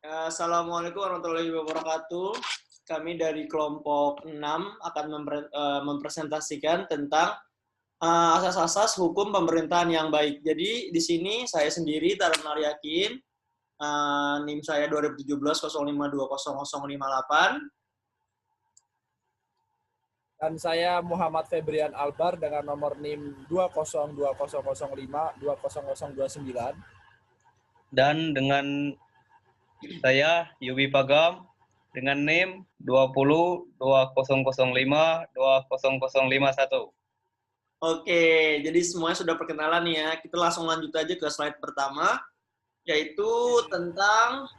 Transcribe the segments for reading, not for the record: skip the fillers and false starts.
Assalamualaikum warahmatullahi wabarakatuh. Kami dari kelompok 6 akan mempresentasikan tentang asas-asas hukum pemerintahan yang baik. Jadi di sini saya sendiri Tarun Yakin, NIM saya 2017-05200058. Dan saya Muhammad Febrian Albar dengan nomor NIM 202005200029. Dan dengan saya Yubi Pagam dengan NIM 202005200051. Oke, jadi semuanya sudah perkenalan nih ya. Kita langsung lanjut aja ke slide pertama, yaitu tentang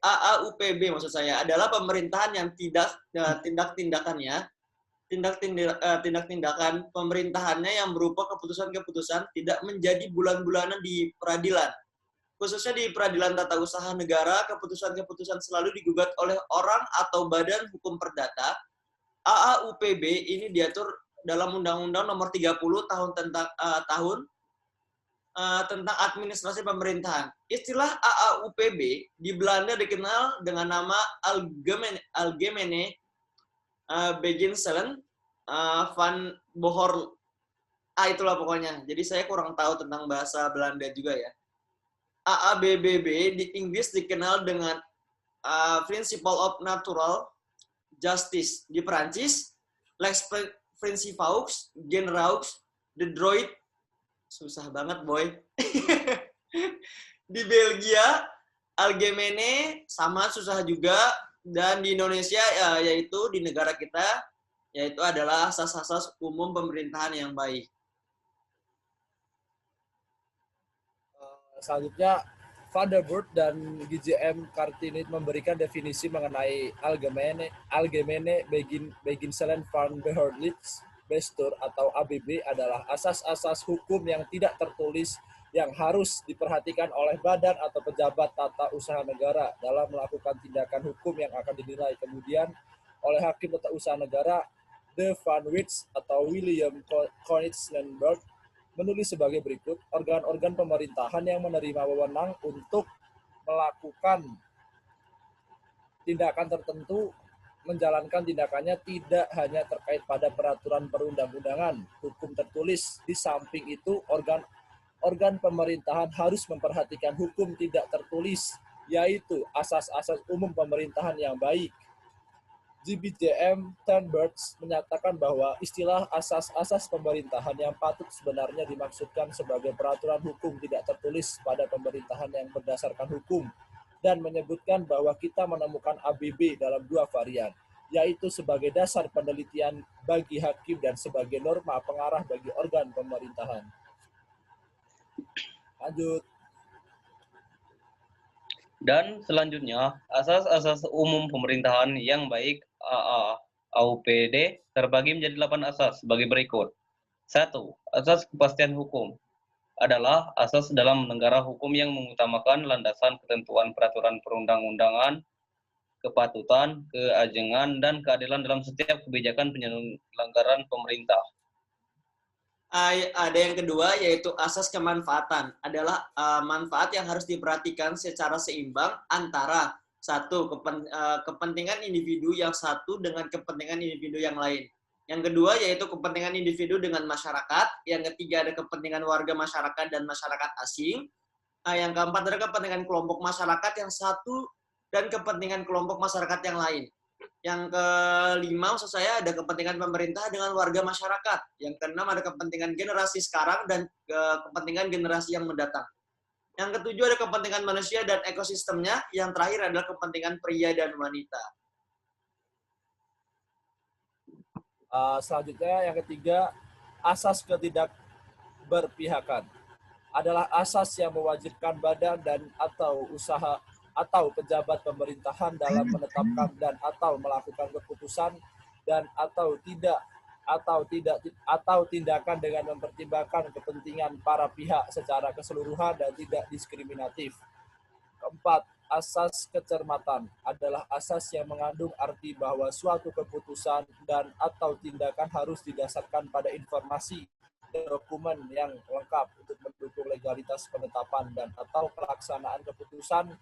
AAUPB maksud saya adalah pemerintahan yang tindak-tindakan pemerintahannya yang berupa keputusan-keputusan tidak menjadi bulan-bulanan di peradilan. Khususnya di peradilan tata usaha negara, keputusan-keputusan selalu digugat oleh orang atau badan hukum perdata. AAUPB ini diatur dalam Undang-Undang Nomor 30 tentang administrasi pemerintahan. Istilah AAUPB di Belanda dikenal dengan nama Algemene Beginselen van Behoorlijk. Itulah pokoknya. Jadi saya kurang tahu tentang bahasa Belanda juga ya. AABBB di Inggris dikenal dengan Principle of Natural Justice. Di Perancis, Lex Principaux, Genraux, de Droit. Susah banget, boy. Di Belgia, Algemene sama susah juga. Dan di Indonesia, yaitu di negara kita, yaitu adalah asas-asas umum pemerintahan yang baik. Selanjutnya, Van der Burg dan GJM Kartini memberikan definisi mengenai Algemene Beginselen van Behoorlijk Bestuur atau ABB adalah asas-asas hukum yang tidak tertulis yang harus diperhatikan oleh badan atau pejabat tata usaha negara dalam melakukan tindakan hukum yang akan dinilai kemudian oleh hakim tata usaha negara De Van Wits atau William Koenigsberg menulis sebagai berikut, organ-organ pemerintahan yang menerima wewenang untuk melakukan tindakan tertentu menjalankan tindakannya tidak hanya terkait pada peraturan perundang-undangan, hukum tertulis. Di samping itu, organ pemerintahan harus memperhatikan hukum tidak tertulis, yaitu asas-asas umum pemerintahan yang baik. GBJM Turnbergs menyatakan bahwa istilah asas-asas pemerintahan yang patut sebenarnya dimaksudkan sebagai peraturan hukum tidak tertulis pada pemerintahan yang berdasarkan hukum dan menyebutkan bahwa kita menemukan ABB dalam dua varian, yaitu sebagai dasar penelitian bagi hakim dan sebagai norma pengarah bagi organ pemerintahan. Lanjut. Dan selanjutnya, asas-asas umum pemerintahan yang baik AAUPD terbagi menjadi 8 asas sebagai berikut. 1. Asas kepastian hukum adalah asas dalam negara hukum yang mengutamakan landasan ketentuan peraturan perundang-undangan, kepatutan, keajengan, dan keadilan dalam setiap kebijakan penyelenggaraan pemerintah. Ada yang kedua yaitu asas kemanfaatan adalah manfaat yang harus diperhatikan secara seimbang antara satu kepentingan individu yang satu dengan kepentingan individu yang lain. Yang kedua yaitu kepentingan individu dengan masyarakat. Yang ketiga ada kepentingan warga masyarakat dan masyarakat asing. Yang keempat ada kepentingan kelompok masyarakat yang satu dan kepentingan kelompok masyarakat yang lain. Yang kelima, maksud saya ada kepentingan pemerintah dengan warga masyarakat. Yang keenam ada kepentingan generasi sekarang dan kepentingan generasi yang mendatang. Yang ketujuh ada kepentingan manusia dan ekosistemnya. Yang terakhir adalah kepentingan pria dan wanita. Selanjutnya yang ketiga, asas ketidakberpihakan adalah asas yang mewajibkan badan dan atau usaha atau pejabat pemerintahan dalam menetapkan dan atau melakukan keputusan dan atau tindakan dengan mempertimbangkan kepentingan para pihak secara keseluruhan dan tidak diskriminatif. Keempat, asas kecermatan adalah asas yang mengandung arti bahwa suatu keputusan dan atau tindakan harus didasarkan pada informasi dokumen yang lengkap untuk mendukung legalitas penetapan dan atau pelaksanaan keputusan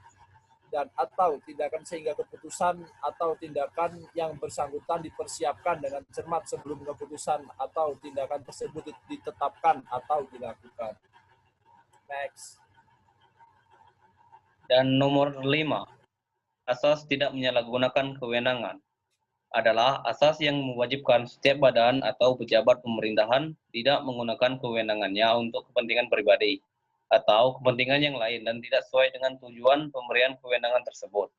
dan atau tindakan sehingga keputusan atau tindakan yang bersangkutan dipersiapkan dengan cermat sebelum keputusan atau tindakan tersebut ditetapkan atau dilakukan. Next. Dan nomor 5, asas tidak menyalahgunakan kewenangan adalah asas yang mewajibkan setiap badan atau pejabat pemerintahan tidak menggunakan kewenangannya untuk kepentingan pribadi atau kepentingan yang lain dan tidak sesuai dengan tujuan pemberian kewenangan tersebut.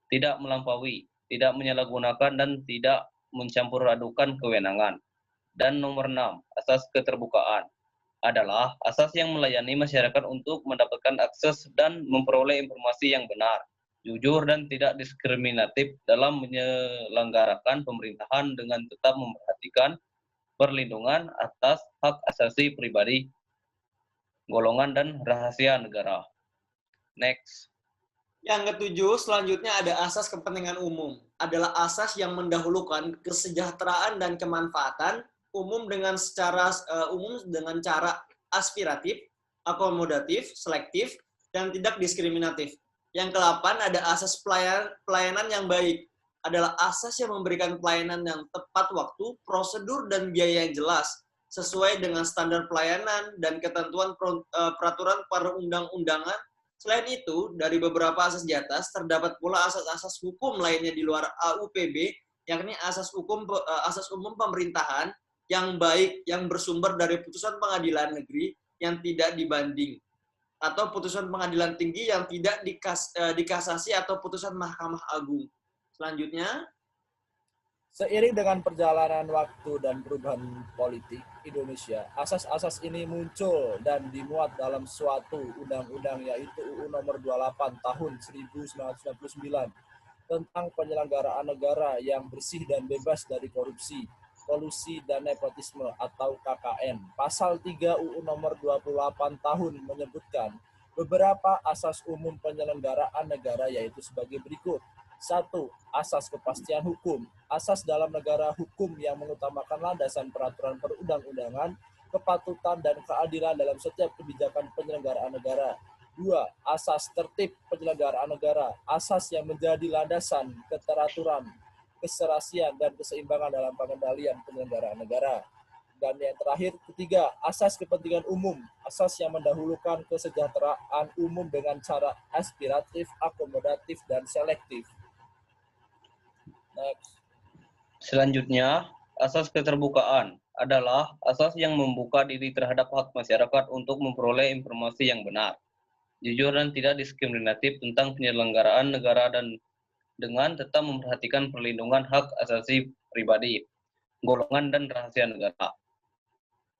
Tidak melampaui, tidak menyalahgunakan, dan tidak mencampur adukan kewenangan. Dan nomor 6, asas keterbukaan adalah asas yang melayani masyarakat untuk mendapatkan akses dan memperoleh informasi yang benar, jujur, dan tidak diskriminatif dalam menyelenggarakan pemerintahan dengan tetap memperhatikan perlindungan atas hak asasi pribadi, golongan, dan rahasia negara. Next. Yang ketujuh, selanjutnya ada asas kepentingan umum. Adalah asas yang mendahulukan kesejahteraan dan kemanfaatan umum dengan cara aspiratif, akomodatif, selektif, dan tidak diskriminatif. Yang ke-8 ada asas pelayanan yang baik. Adalah asas yang memberikan pelayanan yang tepat waktu, prosedur, dan biaya yang jelas, sesuai dengan standar pelayanan dan ketentuan peraturan perundang-undangan. Selain itu, dari beberapa asas di atas, terdapat pula asas-asas hukum lainnya di luar AUPB, yakni asas umum pemerintahan yang baik, yang bersumber dari putusan pengadilan negeri yang tidak dibanding, atau putusan pengadilan tinggi yang tidak dikasasi atau putusan Mahkamah Agung. Selanjutnya, seiring dengan perjalanan waktu dan perubahan politik Indonesia, asas-asas ini muncul dan dimuat dalam suatu undang-undang yaitu UU Nomor 28 Tahun 1999 tentang penyelenggaraan negara yang bersih dan bebas dari korupsi, kolusi, dan nepotisme atau KKN. Pasal 3 UU Nomor 28 Tahun menyebutkan beberapa asas umum penyelenggaraan negara yaitu sebagai berikut. 1. Asas kepastian hukum. Asas dalam negara hukum yang mengutamakan landasan peraturan perundang-undangan, kepatutan, dan keadilan dalam setiap kebijakan penyelenggaraan negara. 2. Asas tertib penyelenggaraan negara. Asas yang menjadi landasan keteraturan, keserasian, dan keseimbangan dalam pengendalian penyelenggaraan negara. Dan yang terakhir, ketiga, asas kepentingan umum, asas yang mendahulukan kesejahteraan umum dengan cara aspiratif, akomodatif, dan selektif. Next. Selanjutnya, asas keterbukaan adalah asas yang membuka diri terhadap hak masyarakat untuk memperoleh informasi yang benar, jujur, dan tidak diskriminatif tentang penyelenggaraan negara dan dengan tetap memperhatikan perlindungan hak asasi pribadi, golongan, dan rahasia negara.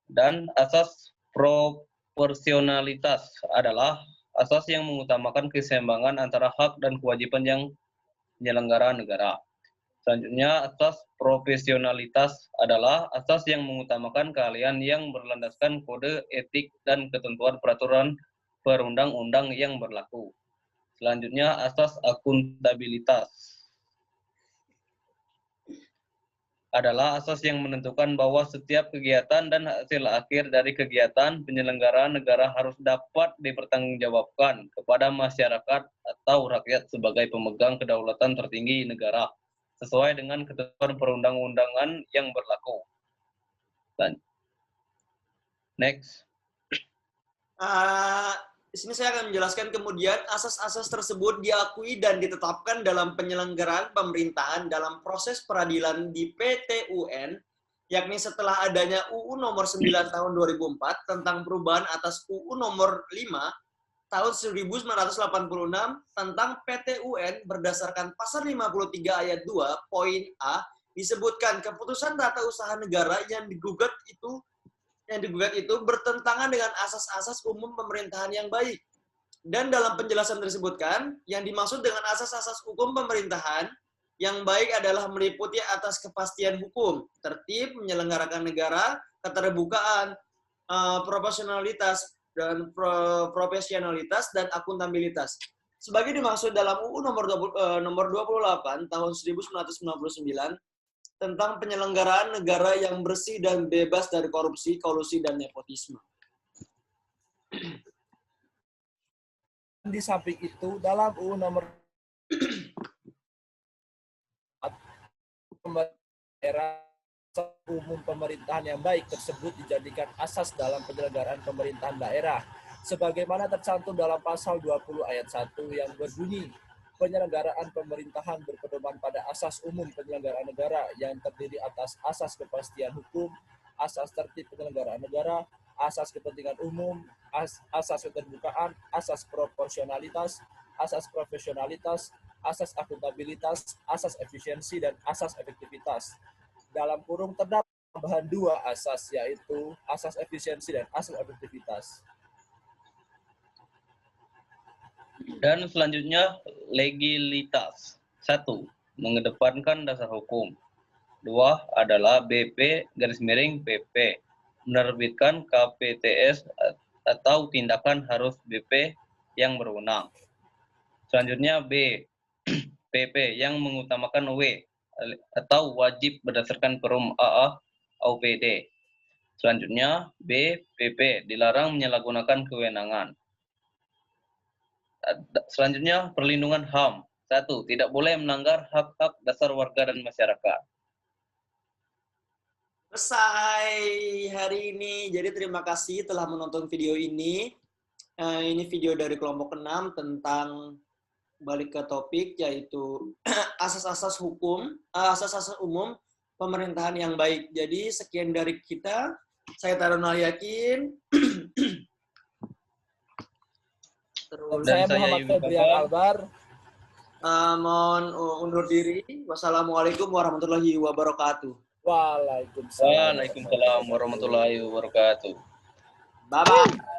Dan asas proporsionalitas adalah asas yang mengutamakan keseimbangan antara hak dan kewajiban yang penyelenggara negara. Selanjutnya, asas profesionalitas adalah asas yang mengutamakan keahlian yang berlandaskan kode etik dan ketentuan peraturan perundang-undang yang berlaku. Selanjutnya, asas akuntabilitas adalah asas yang menentukan bahwa setiap kegiatan dan hasil akhir dari kegiatan penyelenggaraan negara harus dapat dipertanggungjawabkan kepada masyarakat atau rakyat sebagai pemegang kedaulatan tertinggi negara, sesuai dengan ketentuan perundang-undangan yang berlaku. Dan next. Di sini saya akan menjelaskan kemudian asas-asas tersebut diakui dan ditetapkan dalam penyelenggaraan pemerintahan dalam proses peradilan di PT-UN, yakni setelah adanya UU Nomor 9 Tahun 2004 tentang perubahan atas UU Nomor 5 Tahun 1986 tentang PT-UN berdasarkan pasal 53 ayat 2 poin A disebutkan keputusan tata usaha negara yang digugat itu bertentangan dengan asas-asas umum pemerintahan yang baik. Dan dalam penjelasan tersebutkan, yang dimaksud dengan asas-asas hukum pemerintahan yang baik adalah meliputi atas kepastian hukum, tertib, menyelenggarakan negara, keterbukaan, profesionalitas dan akuntabilitas. Sebagai dimaksud dalam UU nomor 28 tahun 1999 tentang penyelenggaraan negara yang bersih dan bebas dari korupsi, kolusi, dan nepotisme. Di samping itu, dalam UU nomor daerah umum pemerintahan yang baik tersebut dijadikan asas dalam penyelenggaraan pemerintahan daerah. Sebagaimana tercantum dalam pasal 20 ayat 1 yang berbunyi, penyelenggaraan pemerintahan berpedoman pada asas umum penyelenggaraan negara yang terdiri atas asas kepastian hukum, asas tertib penyelenggaraan negara, asas kepentingan umum, asas keterbukaan, asas proporsionalitas, asas profesionalitas, asas akuntabilitas, asas efisiensi, dan asas efektivitas. Dalam kurung terdapat tambahan 2 asas, yaitu asas efisiensi dan asas efektivitas. Dan selanjutnya, legalitas. 1. Mengedepankan dasar hukum. 2. Adalah BP_PP. Menerbitkan KPTS atau tindakan harus BP yang berwenang. Selanjutnya, B. PP yang mengutamakan W atau wajib berdasarkan Perum AA AUPD. Selanjutnya, B. PP dilarang menyalahgunakan kewenangan. Selanjutnya, perlindungan HAM. 1. Tidak boleh melanggar hak-hak dasar warga dan masyarakat. Selesai hari ini. Jadi terima kasih telah menonton video ini. Ini video dari kelompok 6 tentang balik ke topik, yaitu asas-asas hukum, asas-asas umum pemerintahan yang baik. Jadi sekian dari kita. Saya Taruna Yakin. Terus Saya Muhammad Febrian Albar. Mohon undur diri. Wassalamualaikum warahmatullahi wabarakatuh. Waalaikumsalam Waalaikumsalam warahmatullahi wabarakatuh. Bye-bye.